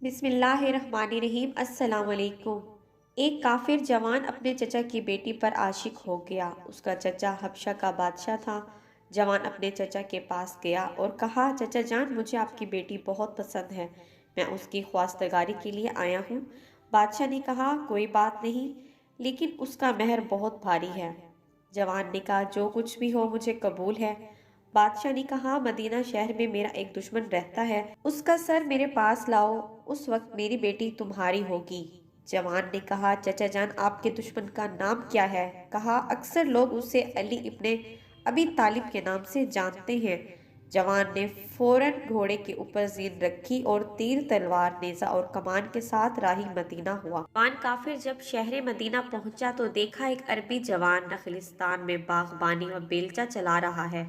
बिस्मिल्लाहिर्रहमानिर्रहीम। अस्सलाम वालेकुम। एक काफिर जवान अपने चचा की बेटी पर आशिक हो गया। उसका चचा हबशा का बादशाह था। जवान अपने चचा के पास गया और कहा, चचा जान, मुझे आपकी बेटी बहुत पसंद है, मैं उसकी ख्वास्तगारी के लिए आया हूँ। बादशाह ने कहा, कोई बात नहीं, लेकिन उसका महर बहुत भारी है। जवान ने कहा, जो कुछ भी हो मुझे कबूल है। बादशाह ने कहा, मदीना शहर में मेरा एक दुश्मन रहता है, उसका सर मेरे पास लाओ, उस वक्त मेरी बेटी तुम्हारी होगी। जवान ने कहा, चचा जान, आपके दुश्मन का नाम क्या है? कहा, अक्सर लोग उसे अली इब्ने अबी तालिब के नाम से जानते हैं। जवान ने फौरन घोड़े के ऊपर जीन रखी और तीर, तलवार, नेजा और कमान के साथ राही मदीना हुआ। जवान काफिर जब शहर मदीना पहुंचा तो देखा एक अरबी जवान नखलिस्तान में बागबानी और बेलचा चला रहा है।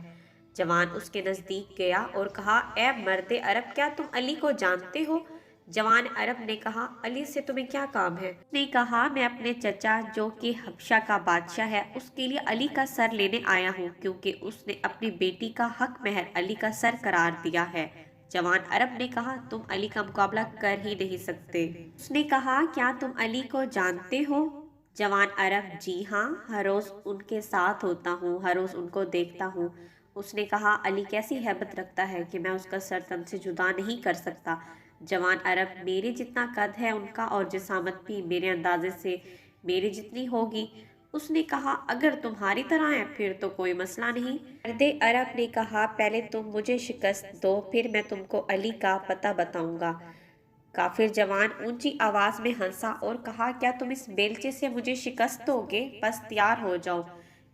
जवान उसके नजदीक गया और कहा, ए मर्दे अरब, क्या तुम अली को जानते हो? जवान अरब ने कहा, अली से तुम्हें क्या काम है? उसने कहा, मैं अपने चचा जो कि हबशा का बादशाह है उसके लिए अली का सर लेने आया हूँ, क्योंकि उसने अपनी बेटी का हक महर अली का सर करार दिया है। जवान अरब ने कहा, तुम अली का मुकाबला कर ही नहीं सकते। उसने कहा, क्या तुम अली को जानते हो? जवान अरब, जी हाँ, हर रोज उनके साथ होता हूँ, हर रोज उनको देखता हूँ। उसने कहा, अली कैसी हैबत रखता है कि मैं उसका सर तन से जुदा नहीं कर सकता। जवान अरब, मेरे जितना कद है उनका और जिसामत भी मेरे अंदाजे से मेरे जितनी होगी। उसने कहा, अगर तुम्हारी तरह है फिर तो कोई मसला नहीं। मर्दे अरब ने कहा, पहले तुम मुझे शिकस्त दो, फिर मैं तुमको अली का पता बताऊंगा। काफिर जवान ऊंची आवाज में हंसा और कहा, क्या तुम इस बेलचे से मुझे शिकस्त दोगे? बस तैयार हो जाओ।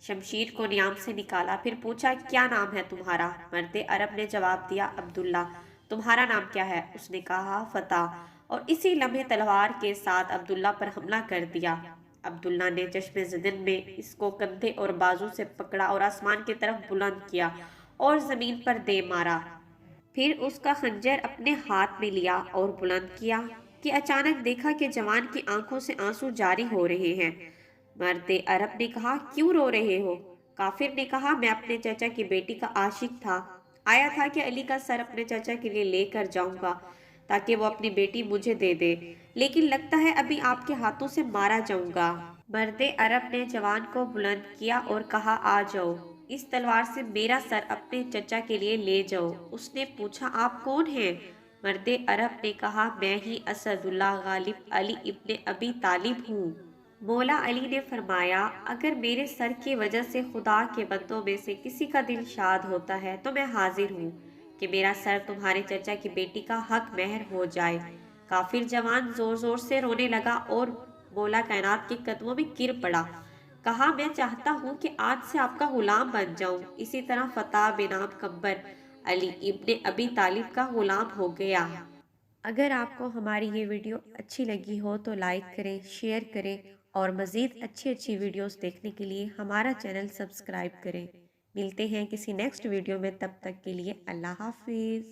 शमशीर को नियाम से निकाला, फिर पूछा, क्या नाम है तुम्हारा? मर्दे अरब ने जवाब दिया, अब्दुल्ला। तुम्हारा नाम क्या है? उसने कहा, फतेह। और इसी लम्हे तलवार के साथ अब्दुल्ला पर हमला कर दिया। अब्दुल्ला ने चश्मे ज़दन में इसको कंधे और बाजू से पकड़ा और आसमान की तरफ बुलंद किया और जमीन पर दे मारा। फिर उसका खंजर अपने हाथ में लिया और बुलंद किया कि अचानक देखा कि जवान की आंखों से आंसू जारी हो रहे हैं। मर्दे अरब ने कहा, क्यों रो रहे हो? काफिर ने कहा, मैं अपने चाचा की बेटी का आशिक था, आया था कि अली का सर अपने चाचा के लिए लेकर जाऊंगा ताकि वो अपनी बेटी मुझे दे दे, लेकिन लगता है अभी आपके हाथों से मारा जाऊंगा। मर्दे अरब ने जवान को बुलंद किया और कहा, आ जाओ, इस तलवार से मेरा सर अपने चचा के लिए ले जाओ। उसने पूछा, आप कौन हैं? मर्दे अरब ने कहा, मैं ही असदुल्ला गालिब अली इब्ने अबी तालिब हूँ। मौला अली ने फरमाया, अगर मेरे सर की वजह से खुदा के बंदों में से किसी का दिल शाद होता है तो मैं हाजिर हूँ कि मेरा सर तुम्हारे चचा की बेटी का हक महर हो जाए। काफिर जवान जोर जोर से रोने लगा और मौला कायनात के कदमों में गिर पड़ा। कहा, मैं चाहता हूँ कि आज से आपका गुलाम बन जाऊं। इसी तरह फतेह बेनाम कम्बर अली इब्ने अबी तालिब का गुलाम हो गया। अगर आपको हमारी ये वीडियो अच्छी लगी हो तो लाइक करें, शेयर करें और मज़ीद अच्छी अच्छी वीडियोस देखने के लिए हमारा चैनल सब्सक्राइब करें। मिलते हैं किसी नेक्स्ट वीडियो में, तब तक के लिए अल्लाह हाफिज़।